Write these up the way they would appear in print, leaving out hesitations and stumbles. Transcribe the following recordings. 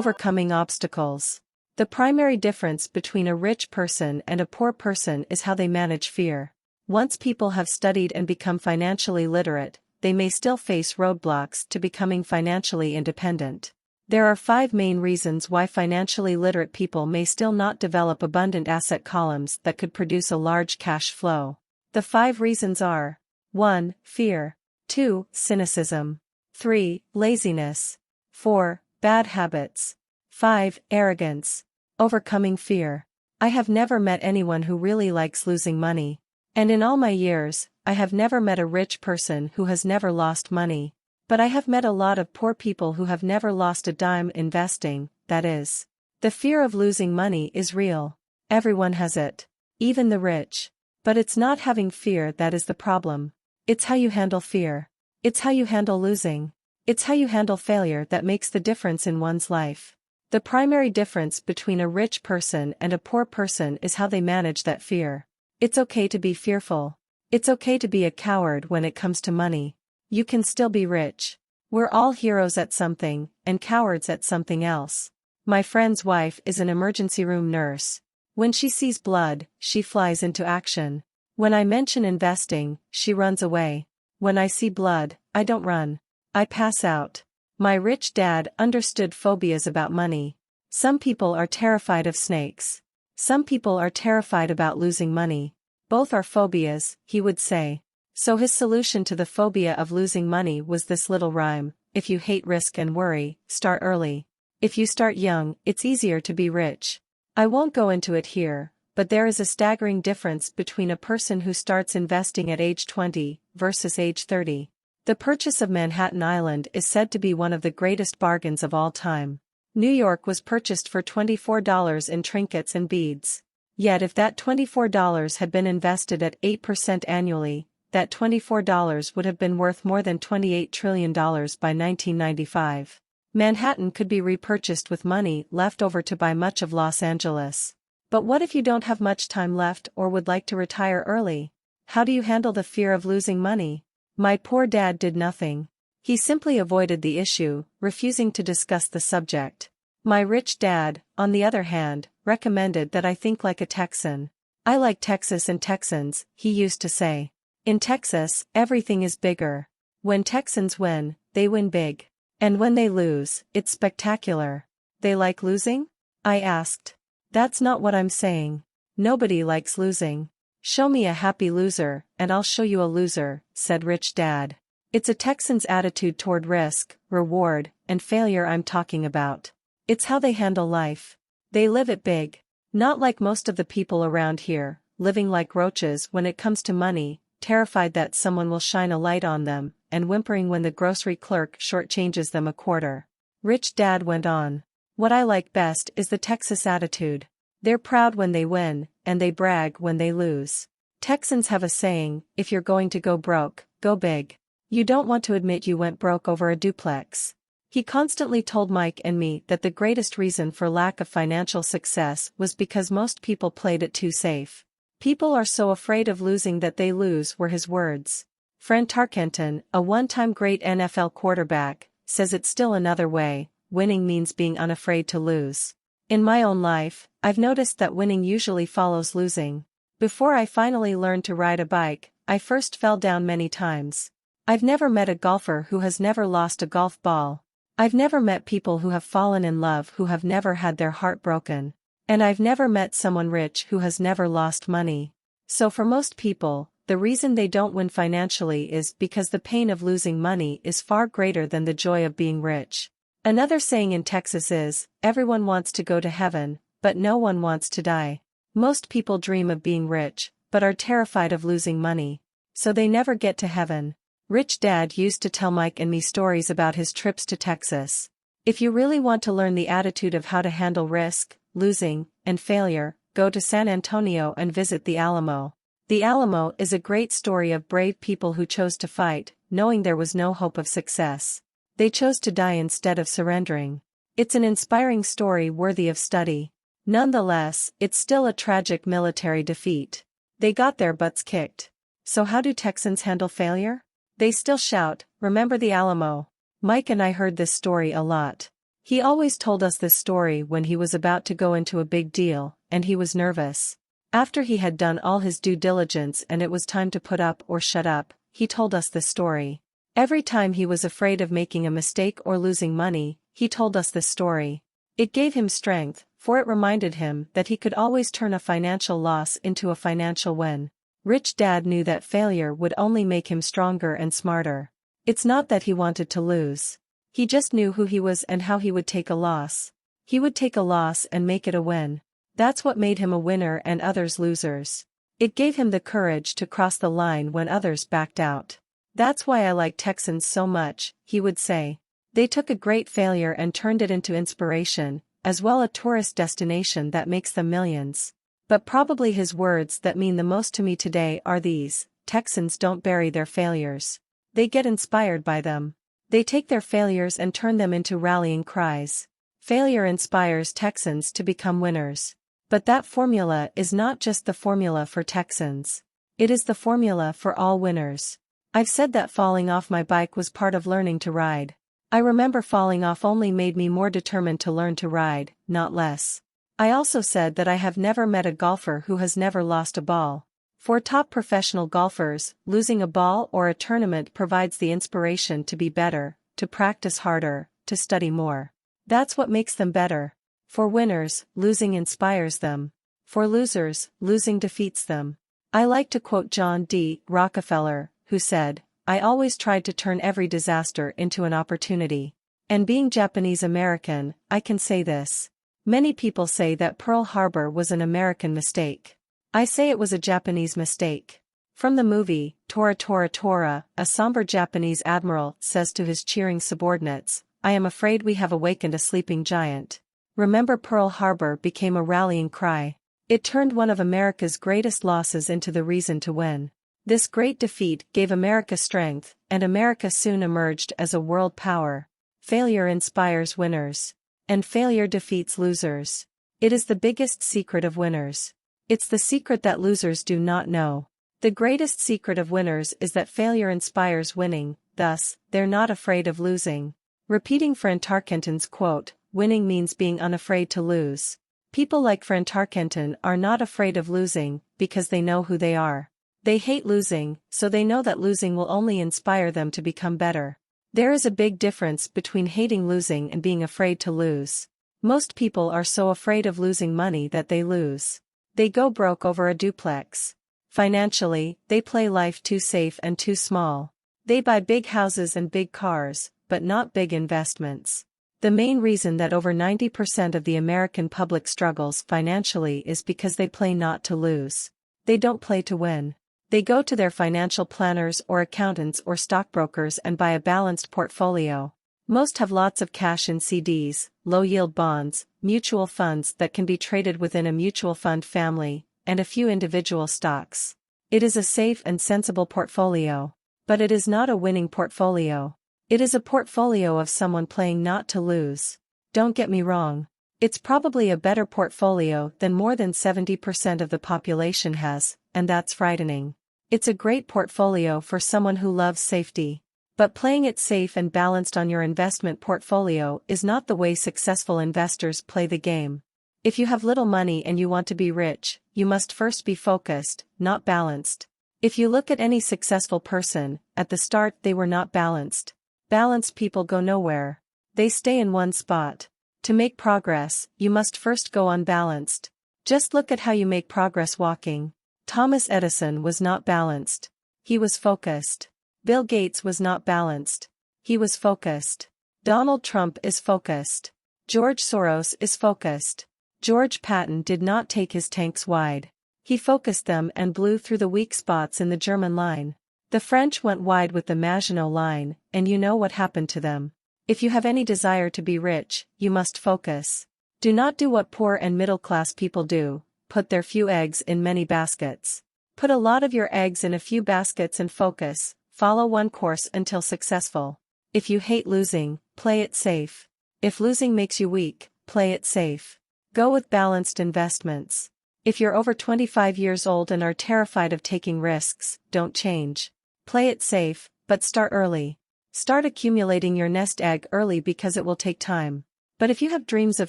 Overcoming obstacles. The primary difference between a rich person and a poor person is how they manage fear. Once people have studied and become financially literate, they may still face roadblocks to becoming financially independent. There are 5 main reasons why financially literate people may still not develop abundant asset columns that could produce a large cash flow. The 5 reasons are: 1. Fear. 2. Cynicism. 3. Laziness. 4. Bad habits. 5. Arrogance. Overcoming fear. I have never met anyone who really likes losing money. And in all my years, I have never met a rich person who has never lost money. But I have met a lot of poor people who have never lost a dime investing, that is. The fear of losing money is real. Everyone has it. Even the rich. But it's not having fear that is the problem. It's how you handle fear. It's how you handle losing. It's how you handle failure that makes the difference in one's life. The primary difference between a rich person and a poor person is how they manage that fear. It's okay to be fearful. It's okay to be a coward when it comes to money. You can still be rich. We're all heroes at something, and cowards at something else. My friend's wife is an emergency room nurse. When she sees blood, she flies into action. When I mention investing, she runs away. When I see blood, I don't run. I pass out. My rich dad understood phobias about money. Some people are terrified of snakes. Some people are terrified about losing money. Both are phobias, he would say. So his solution to the phobia of losing money was this little rhyme: if you hate risk and worry, start early. If you start young, it's easier to be rich. I won't go into it here, but there is a staggering difference between a person who starts investing at age 20 versus age 30. The purchase of Manhattan Island is said to be one of the greatest bargains of all time. New York was purchased for $24 in trinkets and beads. Yet if that $24 had been invested at 8% annually, that $24 would have been worth more than $28 trillion by 1995. Manhattan could be repurchased with money left over to buy much of Los Angeles. But what if you don't have much time left or would like to retire early? How do you handle the fear of losing money? My poor dad did nothing. He simply avoided the issue, refusing to discuss the subject. My rich dad, on the other hand, recommended that I think like a Texan. I like Texas and Texans, he used to say. In Texas, everything is bigger. When Texans win, they win big. And when they lose, it's spectacular. They like losing? I asked. That's not what I'm saying. Nobody likes losing. Show me a happy loser, and I'll show you a loser, said Rich Dad. It's a Texan's attitude toward risk, reward, and failure I'm talking about. It's how they handle life. They live it big. Not like most of the people around here, living like roaches when it comes to money, terrified that someone will shine a light on them, and whimpering when the grocery clerk shortchanges them a quarter. Rich Dad went on. What I like best is the Texas attitude. They're proud when they win, and they brag when they lose. Texans have a saying: if you're going to go broke, go big. You don't want to admit you went broke over a duplex. He constantly told Mike and me that the greatest reason for lack of financial success was because most people played it too safe. People are so afraid of losing that they lose, were his words. Fran Tarkenton, a one-time great NFL quarterback, says it's still another way: winning means being unafraid to lose. In my own life, I've noticed that winning usually follows losing. Before I finally learned to ride a bike, I first fell down many times. I've never met a golfer who has never lost a golf ball. I've never met people who have fallen in love who have never had their heart broken. And I've never met someone rich who has never lost money. So for most people, the reason they don't win financially is because the pain of losing money is far greater than the joy of being rich. Another saying in Texas is, everyone wants to go to heaven, but no one wants to die. Most people dream of being rich, but are terrified of losing money. So they never get to heaven. Rich Dad used to tell Mike and me stories about his trips to Texas. If you really want to learn the attitude of how to handle risk, losing, and failure, go to San Antonio and visit the Alamo. The Alamo is a great story of brave people who chose to fight, knowing there was no hope of success. They chose to die instead of surrendering. It's an inspiring story worthy of study. Nonetheless, it's still a tragic military defeat. They got their butts kicked. So how do Texans handle failure? They still shout, "Remember the Alamo." Mike and I heard this story a lot. He always told us this story when he was about to go into a big deal, and he was nervous. After he had done all his due diligence and it was time to put up or shut up, he told us this story. Every time he was afraid of making a mistake or losing money, he told us this story. It gave him strength, for it reminded him that he could always turn a financial loss into a financial win. Rich Dad knew that failure would only make him stronger and smarter. It's not that he wanted to lose. He just knew who he was and how he would take a loss. He would take a loss and make it a win. That's what made him a winner and others losers. It gave him the courage to cross the line when others backed out. That's why I like Texans so much, he would say. They took a great failure and turned it into inspiration, as well a tourist destination that makes them millions. But probably his words that mean the most to me today are these: Texans don't bury their failures. They get inspired by them. They take their failures and turn them into rallying cries. Failure inspires Texans to become winners. But that formula is not just the formula for Texans. It is the formula for all winners. I've said that falling off my bike was part of learning to ride. I remember falling off only made me more determined to learn to ride, not less. I also said that I have never met a golfer who has never lost a ball. For top professional golfers, losing a ball or a tournament provides the inspiration to be better, to practice harder, to study more. That's what makes them better. For winners, losing inspires them. For losers, losing defeats them. I like to quote John D. Rockefeller, who said, "I always tried to turn every disaster into an opportunity." And being Japanese American, I can say this. Many people say that Pearl Harbor was an American mistake. I say it was a Japanese mistake. From the movie, Tora Tora Tora, a somber Japanese admiral says to his cheering subordinates, "I am afraid we have awakened a sleeping giant." Remember, Pearl Harbor became a rallying cry. It turned one of America's greatest losses into the reason to win. This great defeat gave America strength, and America soon emerged as a world power. Failure inspires winners. And failure defeats losers. It is the biggest secret of winners. It's the secret that losers do not know. The greatest secret of winners is that failure inspires winning, thus, they're not afraid of losing. Repeating Fran Tarkenton's quote, "Winning means being unafraid to lose." People like Fran Tarkenton are not afraid of losing, because they know who they are. They hate losing, so they know that losing will only inspire them to become better. There is a big difference between hating losing and being afraid to lose. Most people are so afraid of losing money that they lose. They go broke over a duplex. Financially, they play life too safe and too small. They buy big houses and big cars, but not big investments. The main reason that over 90% of the American public struggles financially is because they play not to lose. They don't play to win. They go to their financial planners or accountants or stockbrokers and buy a balanced portfolio. Most have lots of cash in CDs, low-yield bonds, mutual funds that can be traded within a mutual fund family, and a few individual stocks. It is a safe and sensible portfolio. But it is not a winning portfolio. It is a portfolio of someone playing not to lose. Don't get me wrong. It's probably a better portfolio than more than 70% of the population has, and that's frightening. It's a great portfolio for someone who loves safety. But playing it safe and balanced on your investment portfolio is not the way successful investors play the game. If you have little money and you want to be rich, you must first be focused, not balanced. If you look at any successful person, at the start they were not balanced. Balanced people go nowhere. They stay in one spot. To make progress, you must first go unbalanced. Just look at how you make progress walking. Thomas Edison was not balanced. He was focused. Bill Gates was not balanced. He was focused. Donald Trump is focused. George Soros is focused. George Patton did not take his tanks wide. He focused them and blew through the weak spots in the German line. The French went wide with the Maginot Line, and you know what happened to them. If you have any desire to be rich, you must focus. Do not do what poor and middle-class people do, put their few eggs in many baskets. Put a lot of your eggs in a few baskets and focus, follow one course until successful. If you hate losing, play it safe. If losing makes you weak, play it safe. Go with balanced investments. If you're over 25 years old and are terrified of taking risks, don't change. Play it safe, but start early. Start accumulating your nest egg early because it will take time. But if you have dreams of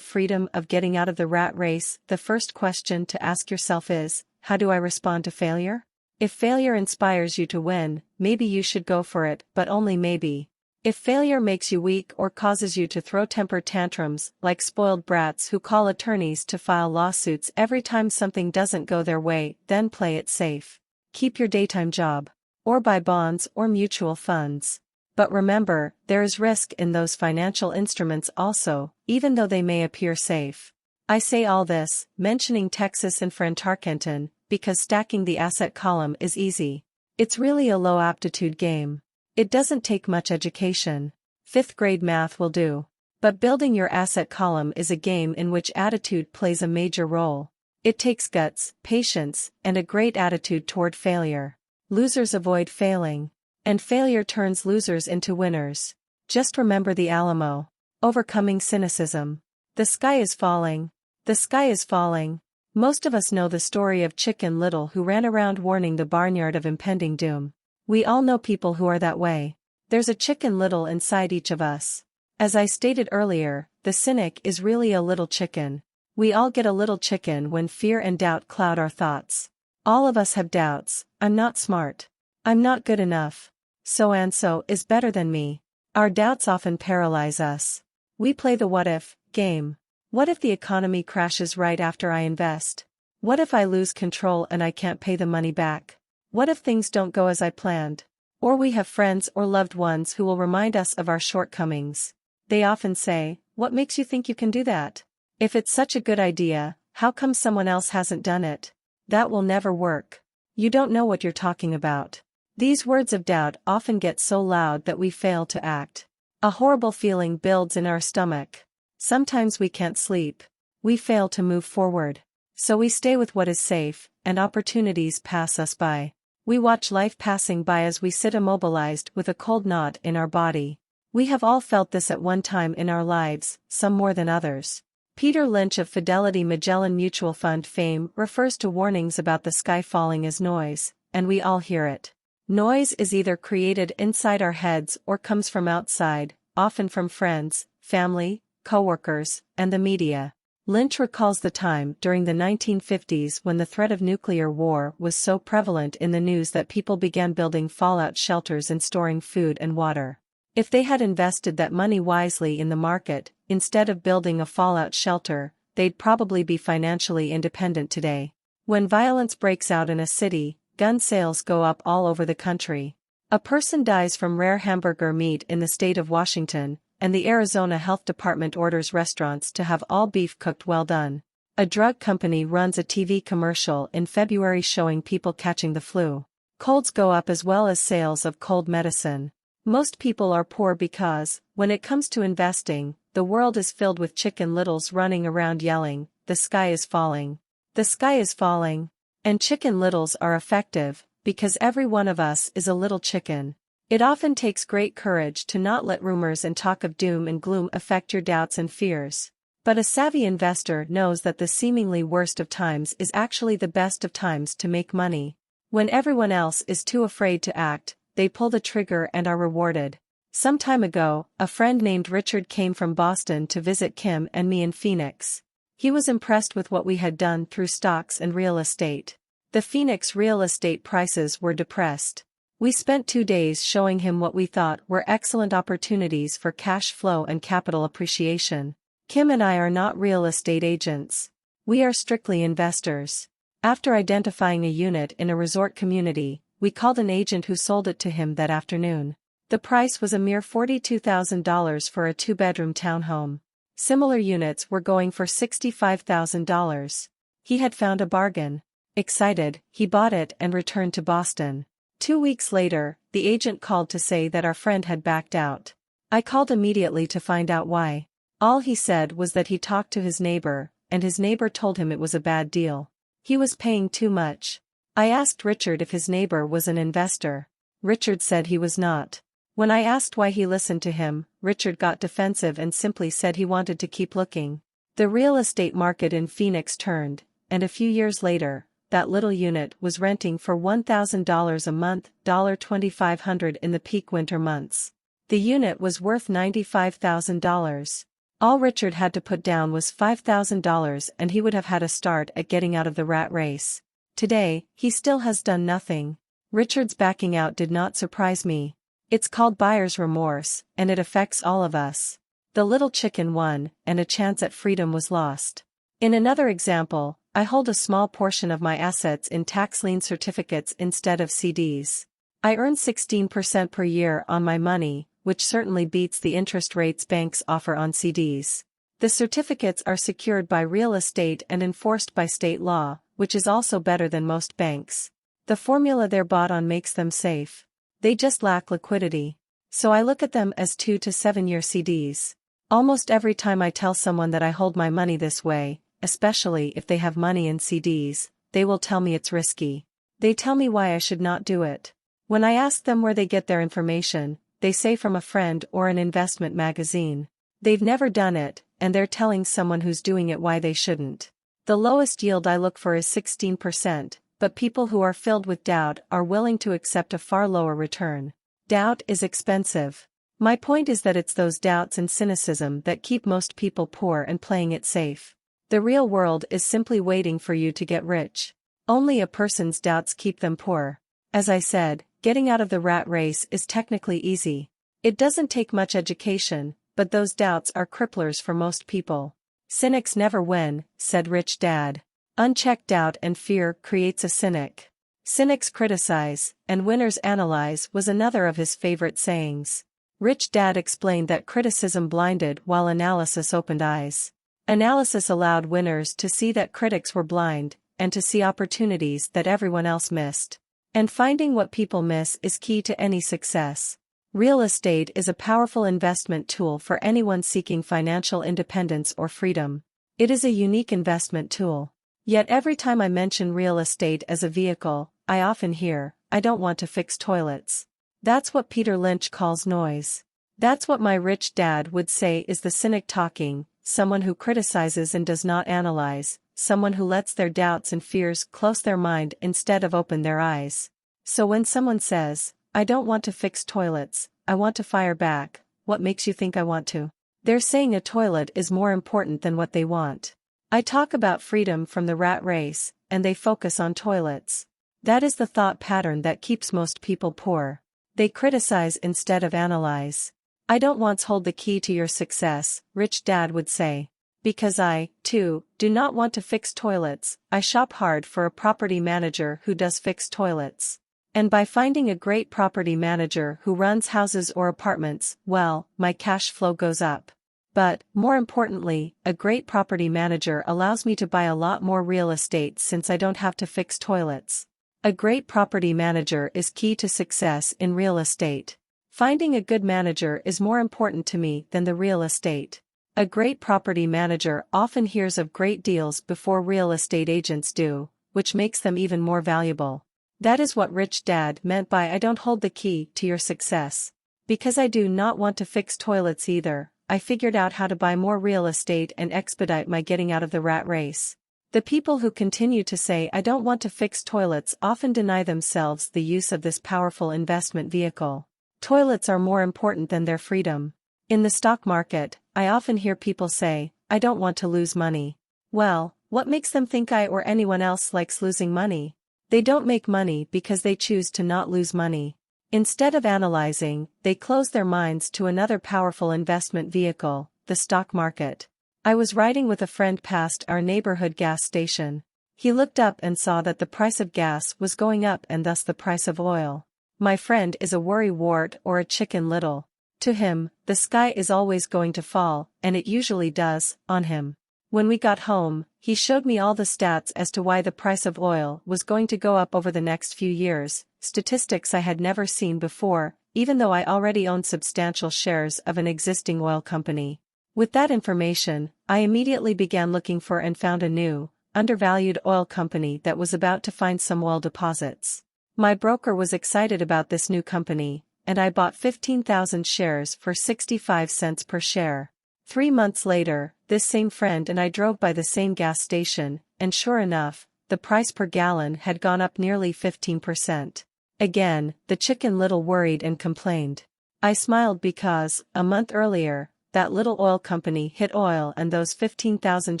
freedom, of getting out of the rat race, the first question to ask yourself is, how do I respond to failure? If failure inspires you to win, maybe you should go for it, but only maybe. If failure makes you weak or causes you to throw temper tantrums, like spoiled brats who call attorneys to file lawsuits every time something doesn't go their way, then play it safe. Keep your daytime job. Or buy bonds or mutual funds. But remember, there is risk in those financial instruments also, even though they may appear safe. I say all this, mentioning Texas and Fran Tarkenton, because stacking the asset column is easy. It's really a low aptitude game. It doesn't take much education. 5th grade math will do. But building your asset column is a game in which attitude plays a major role. It takes guts, patience, and a great attitude toward failure. Losers avoid failing. And failure turns losers into winners. Just remember the Alamo. Overcoming cynicism. The sky is falling. The sky is falling. Most of us know the story of Chicken Little, who ran around warning the barnyard of impending doom. We all know people who are that way. There's a Chicken Little inside each of us. As I stated earlier, the cynic is really a little chicken. We all get a little chicken when fear and doubt cloud our thoughts. All of us have doubts. I'm not smart. I'm not good enough. So-and-so is better than me. Our doubts often paralyze us. We play the what-if game. What if the economy crashes right after I invest? What if I lose control and I can't pay the money back? What if things don't go as I planned? Or we have friends or loved ones who will remind us of our shortcomings. They often say, "What makes you think you can do that? If it's such a good idea, how come someone else hasn't done it? That will never work. You don't know what you're talking about." These words of doubt often get so loud that we fail to act. A horrible feeling builds in our stomach. Sometimes we can't sleep. We fail to move forward. So we stay with what is safe, and opportunities pass us by. We watch life passing by as we sit immobilized with a cold knot in our body. We have all felt this at one time in our lives, some more than others. Peter Lynch of Fidelity Magellan Mutual Fund fame refers to warnings about the sky falling as noise, and we all hear it. Noise is either created inside our heads or comes from outside, often from friends, family, coworkers, and the media. Lynch recalls the time during the 1950s when the threat of nuclear war was so prevalent in the news that people began building fallout shelters and storing food and water. If they had invested that money wisely in the market, instead of building a fallout shelter, they'd probably be financially independent today. When violence breaks out in a city, gun sales go up all over the country. A person dies from rare hamburger meat in the state of Washington, and the Arizona Health Department orders restaurants to have all beef cooked well done. A drug company runs a TV commercial in February showing people catching the flu. Colds go up as well as sales of cold medicine. Most people are poor because, when it comes to investing, the world is filled with Chicken Littles running around yelling, "The sky is falling. The sky is falling." And Chicken Littles are effective, because every one of us is a little chicken. It often takes great courage to not let rumors and talk of doom and gloom affect your doubts and fears. But a savvy investor knows that the seemingly worst of times is actually the best of times to make money. When everyone else is too afraid to act, they pull the trigger and are rewarded. Some time ago, a friend named Richard came from Boston to visit Kim and me in Phoenix. He was impressed with what we had done through stocks and real estate. The Phoenix real estate prices were depressed. We spent 2 days showing him what we thought were excellent opportunities for cash flow and capital appreciation. Kim and I are not real estate agents. We are strictly investors. After identifying a unit in a resort community, we called an agent who sold it to him that afternoon. The price was a mere $42,000 for a 2-bedroom townhome. Similar units were going for $65,000. He had found a bargain. Excited, he bought it and returned to Boston. 2 weeks later, the agent called to say that our friend had backed out. I called immediately to find out why. All he said was that he talked to his neighbor, and his neighbor told him it was a bad deal. He was paying too much. I asked Richard if his neighbor was an investor. Richard said he was not. When I asked why he listened to him, Richard got defensive and simply said he wanted to keep looking. The real estate market in Phoenix turned, and a few years later, that little unit was renting for $1,000 a month, $2,500 in the peak winter months. The unit was worth $95,000. All Richard had to put down was $5,000 and he would have had a start at getting out of the rat race. Today, he still has done nothing. Richard's backing out did not surprise me. It's called buyer's remorse, and it affects all of us. The little chicken won, and a chance at freedom was lost. In another example, I hold a small portion of my assets in tax lien certificates instead of CDs. I earn 16% per year on my money, which certainly beats the interest rates banks offer on CDs. The certificates are secured by real estate and enforced by state law, which is also better than most banks. The formula they're bought on makes them safe. They just lack liquidity. So I look at them as 2 to 7 year CDs. Almost every time I tell someone that I hold my money this way, especially if they have money in CDs, they will tell me it's risky. They tell me why I should not do it. When I ask them where they get their information, they say from a friend or an investment magazine. They've never done it, and they're telling someone who's doing it why they shouldn't. The lowest yield I look for is 16%, but people who are filled with doubt are willing to accept a far lower return. Doubt is expensive. My point is that it's those doubts and cynicism that keep most people poor and playing it safe. The real world is simply waiting for you to get rich. Only a person's doubts keep them poor. As I said, getting out of the rat race is technically easy. It doesn't take much education, but those doubts are cripplers for most people. Cynics never win, said Rich Dad. Unchecked doubt and fear creates a cynic. Cynics criticize, and winners analyze was another of his favorite sayings. Rich Dad explained that criticism blinded while analysis opened eyes. Analysis allowed winners to see that critics were blind, and to see opportunities that everyone else missed. And finding what people miss is key to any success. Real estate is a powerful investment tool for anyone seeking financial independence or freedom. It is a unique investment tool. Yet every time I mention real estate as a vehicle, I often hear, "I don't want to fix toilets." That's what Peter Lynch calls noise. That's what my rich dad would say is the cynic talking, someone who criticizes and does not analyze, someone who lets their doubts and fears close their mind instead of open their eyes. So when someone says, "I don't want to fix toilets, I want to fire back," what makes you think I want to? They're saying a toilet is more important than what they want. I talk about freedom from the rat race, and they focus on toilets. That is the thought pattern that keeps most people poor. They criticize instead of analyze. "I don't once hold the key to your success," Rich Dad would say. "Because I, too, do not want to fix toilets, I shop hard for a property manager who does fix toilets. And by finding a great property manager who runs houses or apartments, well, my cash flow goes up. But, more importantly, a great property manager allows me to buy a lot more real estate since I don't have to fix toilets." A great property manager is key to success in real estate. Finding a good manager is more important to me than the real estate. A great property manager often hears of great deals before real estate agents do, which makes them even more valuable. That is what Rich Dad meant by "I don't hold the key to your success." Because I do not want to fix toilets either, I figured out how to buy more real estate and expedite my getting out of the rat race. The people who continue to say "I don't want to fix toilets" often deny themselves the use of this powerful investment vehicle. Toilets are more important than their freedom. In the stock market, I often hear people say, "I don't want to lose money." Well, what makes them think I or anyone else likes losing money? They don't make money because they choose to not lose money. Instead of analyzing, they close their minds to another powerful investment vehicle, the stock market. I was riding with a friend past our neighborhood gas station. He looked up and saw that the price of gas was going up and thus the price of oil. My friend is a worrywart or a chicken little. To him, the sky is always going to fall, and it usually does, on him. When we got home, he showed me all the stats as to why the price of oil was going to go up over the next few years, statistics I had never seen before, even though I already owned substantial shares of an existing oil company. With that information, I immediately began looking for and found a new, undervalued oil company that was about to find some oil deposits. My broker was excited about this new company, and I bought 15,000 shares for 65 cents per share. 3 months later, this same friend and I drove by the same gas station, and sure enough, the price per gallon had gone up nearly 15%. Again, the chicken little worried and complained. I smiled because, a month earlier, that little oil company hit oil and those 15,000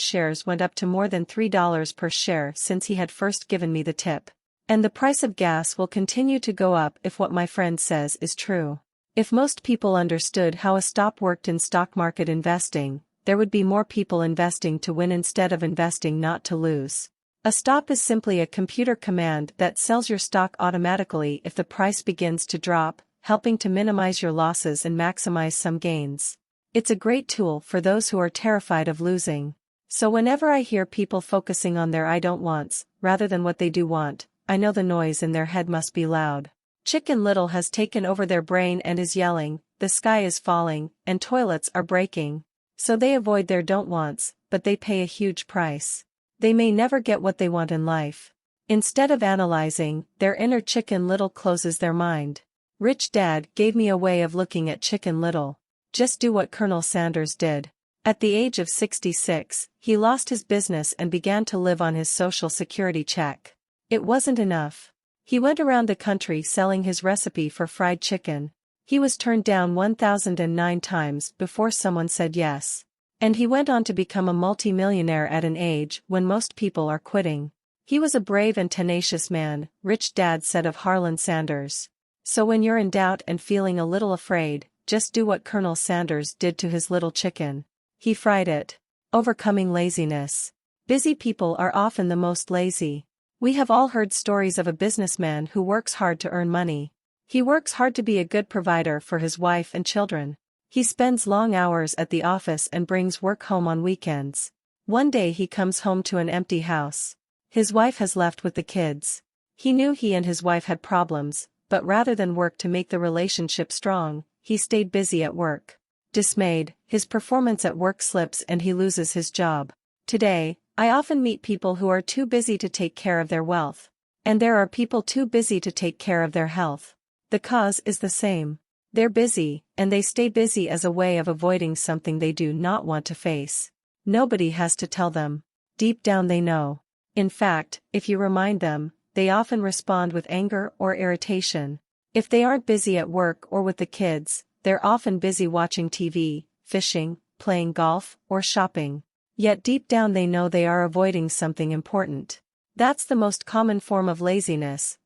shares went up to more than $3 per share since he had first given me the tip. And the price of gas will continue to go up if what my friend says is true. If most people understood how a stop worked in stock market investing, there would be more people investing to win instead of investing not to lose. A stop is simply a computer command that sells your stock automatically if the price begins to drop, helping to minimize your losses and maximize some gains. It's a great tool for those who are terrified of losing. So whenever I hear people focusing on their I don't wants, rather than what they do want, I know the noise in their head must be loud. Chicken Little has taken over their brain and is yelling, the sky is falling, and toilets are breaking. So they avoid their don't wants, but they pay a huge price. They may never get what they want in life. Instead of analyzing, their inner Chicken Little closes their mind. Rich Dad gave me a way of looking at Chicken Little. Just do what Colonel Sanders did. At the age of 66, he lost his business and began to live on his Social Security check. It wasn't enough. He went around the country selling his recipe for fried chicken. He was turned down 1,009 times before someone said yes. And he went on to become a multi-millionaire at an age when most people are quitting. He was a brave and tenacious man, Rich Dad said of Harlan Sanders. So when you're in doubt and feeling a little afraid, just do what Colonel Sanders did to his little chicken. He fried it. Overcoming laziness. Busy people are often the most lazy. We have all heard stories of a businessman who works hard to earn money. He works hard to be a good provider for his wife and children. He spends long hours at the office and brings work home on weekends. One day he comes home to an empty house. His wife has left with the kids. He knew he and his wife had problems, but rather than work to make the relationship strong, he stayed busy at work. Dismayed, his performance at work slips and he loses his job. Today, I often meet people who are too busy to take care of their wealth. And there are people too busy to take care of their health. The cause is the same. They're busy, and they stay busy as a way of avoiding something they do not want to face. Nobody has to tell them. Deep down they know. In fact, if you remind them, they often respond with anger or irritation. If they aren't busy at work or with the kids, they're often busy watching TV, fishing, playing golf, or shopping. Yet deep down they know they are avoiding something important. That's the most common form of laziness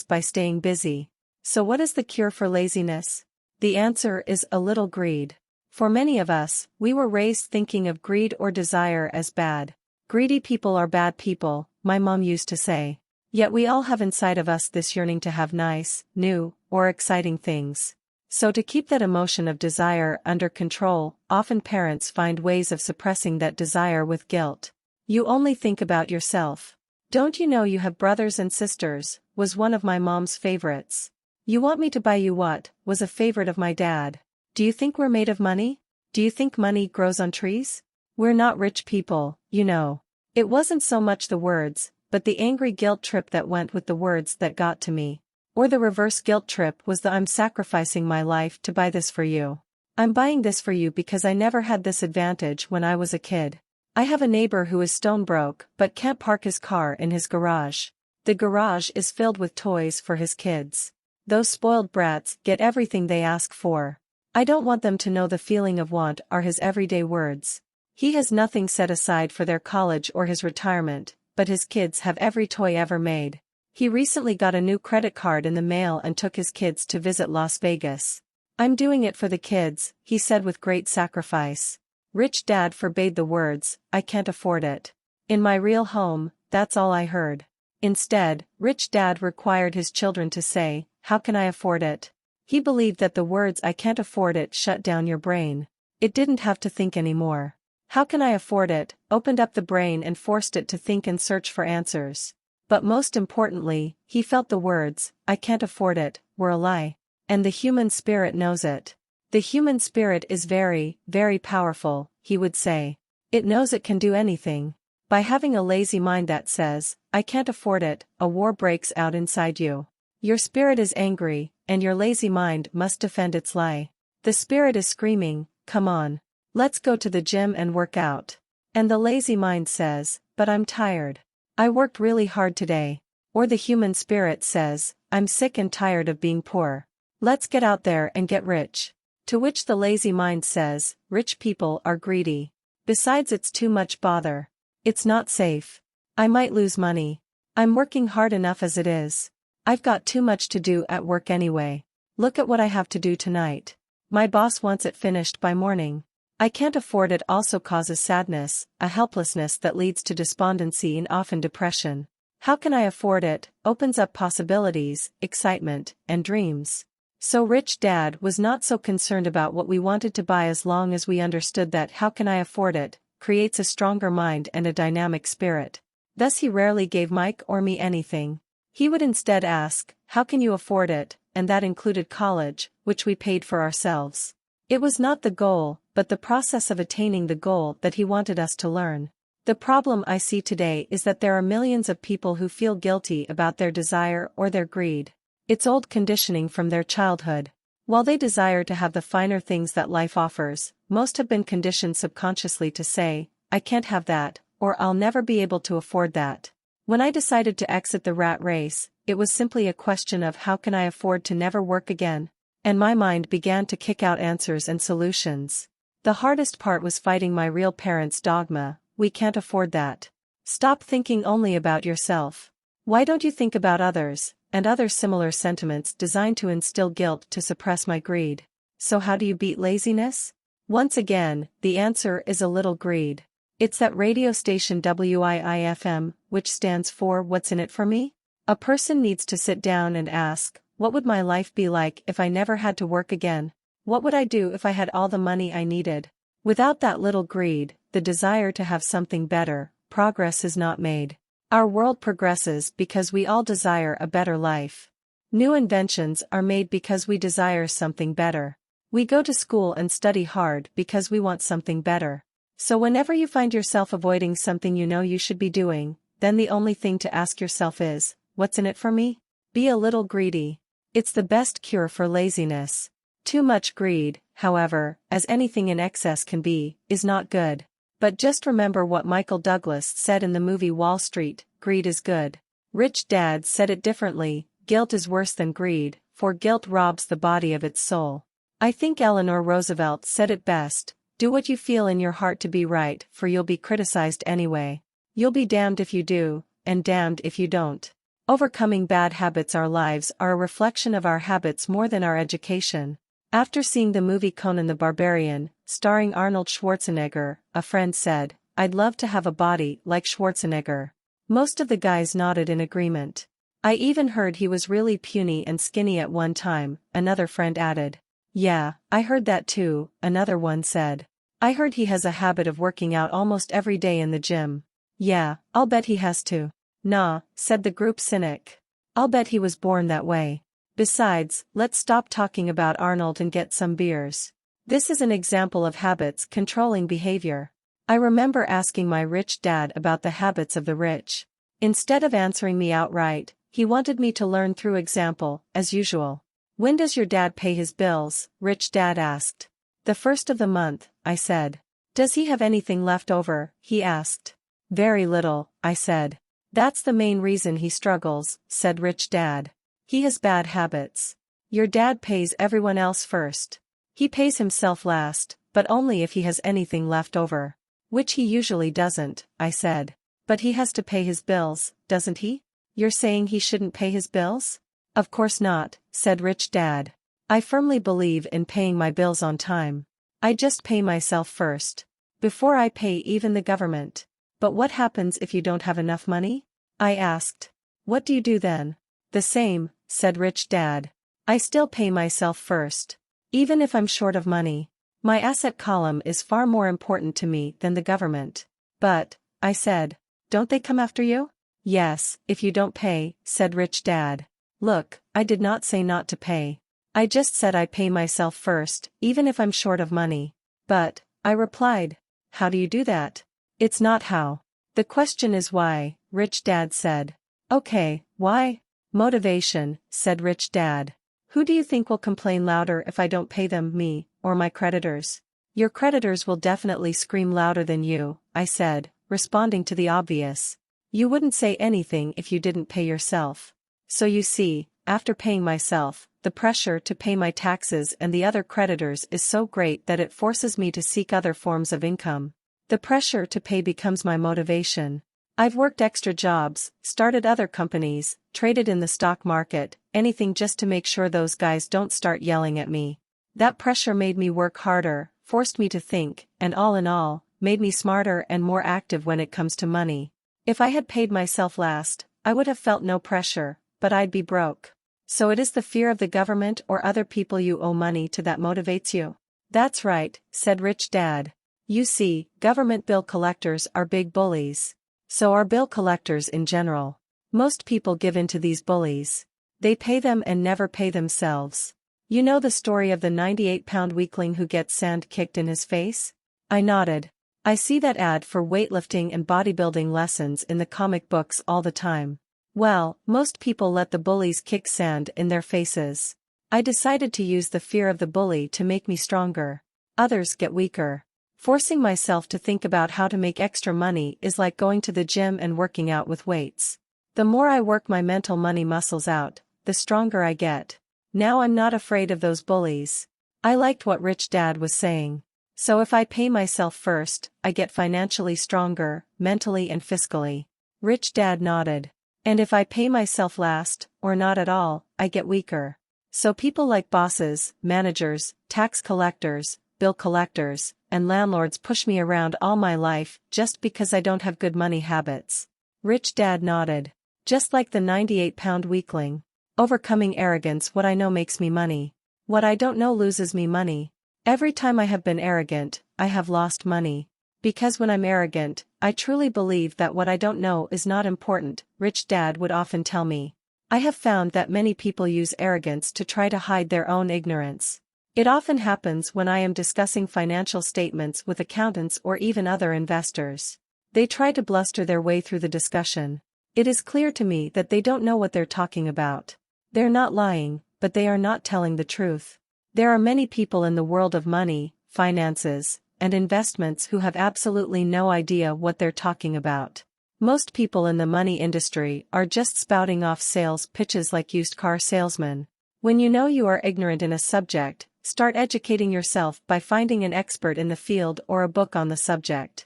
by staying busy. So what is the cure for laziness? The answer is a little greed. For many of us, we were raised thinking of greed or desire as bad. Greedy people are bad people, my mom used to say. Yet we all have inside of us this yearning to have nice, new, or exciting things. So to keep that emotion of desire under control, often parents find ways of suppressing that desire with guilt. You only think about yourself. Don't you know you have brothers and sisters, was one of my mom's favorites. You want me to buy you what, was a favorite of my dad. Do you think we're made of money? Do you think money grows on trees? We're not rich people, you know. It wasn't so much the words, but the angry guilt trip that went with the words that got to me. Or the reverse guilt trip was the I'm sacrificing my life to buy this for you. I'm buying this for you because I never had this advantage when I was a kid. I have a neighbor who is stone broke but can't park his car in his garage. The garage is filled with toys for his kids. Those spoiled brats get everything they ask for. I don't want them to know the feeling of want are his everyday words. He has nothing set aside for their college or his retirement, but his kids have every toy ever made. He recently got a new credit card in the mail and took his kids to visit Las Vegas. I'm doing it for the kids, he said with great sacrifice. Rich Dad forbade the words, I can't afford it. In my real home, that's all I heard. Instead, Rich Dad required his children to say, how can I afford it? He believed that the words I can't afford it shut down your brain. It didn't have to think anymore. How can I afford it opened up the brain and forced it to think and search for answers. But most importantly, he felt the words, I can't afford it, were a lie. And the human spirit knows it. The human spirit is very, very powerful, he would say. It knows it can do anything. By having a lazy mind that says, I can't afford it, a war breaks out inside you. Your spirit is angry, and your lazy mind must defend its lie. The spirit is screaming, come on. Let's go to the gym and work out. And the lazy mind says, but I'm tired. I worked really hard today. Or the human spirit says, I'm sick and tired of being poor. Let's get out there and get rich. To which the lazy mind says, rich people are greedy. Besides, it's too much bother. It's not safe. I might lose money. I'm working hard enough as it is. I've got too much to do at work anyway. Look at what I have to do tonight. My boss wants it finished by morning. I can't afford it. Also causes sadness, a helplessness that leads to despondency and often depression. How can I afford it? Opens up possibilities, excitement, and dreams. So Rich Dad was not so concerned about what we wanted to buy as long as we understood that how can I afford it creates a stronger mind and a dynamic spirit. Thus he rarely gave Mike or me anything. He would instead ask, how can you afford it? And that included college, which we paid for ourselves. It was not the goal, but the process of attaining the goal that he wanted us to learn. The problem I see today is that there are millions of people who feel guilty about their desire or their greed. It's old conditioning from their childhood. While they desire to have the finer things that life offers, most have been conditioned subconsciously to say, I can't have that, or I'll never be able to afford that. When I decided to exit the rat race, it was simply a question of how can I afford to never work again? And my mind began to kick out answers and solutions. The hardest part was fighting my real parents' dogma, we can't afford that. Stop thinking only about yourself. Why don't you think about others? And other similar sentiments designed to instill guilt to suppress my greed. So how do you beat laziness? Once again, the answer is a little greed. It's that radio station WIIFM, which stands for What's in it for me? A person needs to sit down and ask, what would my life be like if I never had to work again? What would I do if I had all the money I needed? Without that little greed, the desire to have something better, progress is not made. Our world progresses because we all desire a better life. New inventions are made because we desire something better. We go to school and study hard because we want something better. So whenever you find yourself avoiding something you know you should be doing, then the only thing to ask yourself is, what's in it for me? Be a little greedy. It's the best cure for laziness. Too much greed, however, as anything in excess can be, is not good. But just remember what Michael Douglas said in the movie Wall Street, greed is good. Rich Dad said it differently, guilt is worse than greed, for guilt robs the body of its soul. I think Eleanor Roosevelt said it best, do what you feel in your heart to be right, for you'll be criticized anyway. You'll be damned if you do, and damned if you don't. Overcoming bad habits. Our lives are a reflection of our habits more than our education. After seeing the movie Conan the Barbarian, starring Arnold Schwarzenegger, a friend said, I'd love to have a body like Schwarzenegger. Most of the guys nodded in agreement. I even heard he was really puny and skinny at one time, another friend added. Yeah, I heard that too, another one said. I heard he has a habit of working out almost every day in the gym. Yeah, I'll bet he has to. Nah, said the group cynic. I'll bet he was born that way. Besides, let's stop talking about Arnold and get some beers. This is an example of habits controlling behavior. I remember asking my rich dad about the habits of the rich. Instead of answering me outright, he wanted me to learn through example, as usual. When does your dad pay his bills? Rich Dad asked. The first of the month, I said. Does he have anything left over? He asked. Very little, I said. That's the main reason he struggles, said Rich Dad. He has bad habits. Your dad pays everyone else first. He pays himself last, but only if he has anything left over. Which he usually doesn't, I said. But he has to pay his bills, doesn't he? You're saying he shouldn't pay his bills? Of course not, said Rich Dad. I firmly believe in paying my bills on time. I just pay myself first. Before I pay even the government. But what happens if you don't have enough money? I asked. What do you do then? The same, said Rich Dad. I still pay myself first. Even if I'm short of money. My asset column is far more important to me than the government. But, I said, don't they come after you? Yes, if you don't pay, said Rich Dad. Look, I did not say not to pay. I just said I pay myself first, even if I'm short of money. But, I replied, how do you do that? It's not how. The question is why, Rich Dad said. Okay, why? Motivation, said Rich Dad. Who do you think will complain louder if I don't pay them, me, or my creditors? Your creditors will definitely scream louder than you, I said, responding to the obvious. You wouldn't say anything if you didn't pay yourself. So you see, after paying myself, the pressure to pay my taxes and the other creditors is so great that it forces me to seek other forms of income. The pressure to pay becomes my motivation. I've worked extra jobs, started other companies, traded in the stock market, anything just to make sure those guys don't start yelling at me. That pressure made me work harder, forced me to think, and all in all, made me smarter and more active when it comes to money. If I had paid myself last, I would have felt no pressure, but I'd be broke. So it is the fear of the government or other people you owe money to that motivates you? That's right, said Rich Dad. You see, government bill collectors are big bullies. So are bill collectors in general. Most people give in to these bullies. They pay them and never pay themselves. You know the story of the 98-pound weakling who gets sand kicked in his face? I nodded. I see that ad for weightlifting and bodybuilding lessons in the comic books all the time. Well, most people let the bullies kick sand in their faces. I decided to use the fear of the bully to make me stronger. Others get weaker. Forcing myself to think about how to make extra money is like going to the gym and working out with weights. The more I work my mental money muscles out, the stronger I get. Now I'm not afraid of those bullies. I liked what Rich Dad was saying. So if I pay myself first, I get financially stronger, mentally and fiscally. Rich Dad nodded. And if I pay myself last, or not at all, I get weaker. So people like bosses, managers, tax collectors, bill collectors, and landlords push me around all my life just because I don't have good money habits. Rich Dad nodded. Just like the 98-pound weakling. Overcoming arrogance. What I know makes me money. What I don't know loses me money. Every time I have been arrogant, I have lost money. Because when I'm arrogant, I truly believe that what I don't know is not important, Rich Dad would often tell me. I have found that many people use arrogance to try to hide their own ignorance. It often happens when I am discussing financial statements with accountants or even other investors. They try to bluster their way through the discussion. It is clear to me that they don't know what they're talking about. They're not lying, but they are not telling the truth. There are many people in the world of money, finances, and investments who have absolutely no idea what they're talking about. Most people in the money industry are just spouting off sales pitches like used car salesmen. When you know you are ignorant in a subject, start educating yourself by finding an expert in the field or a book on the subject.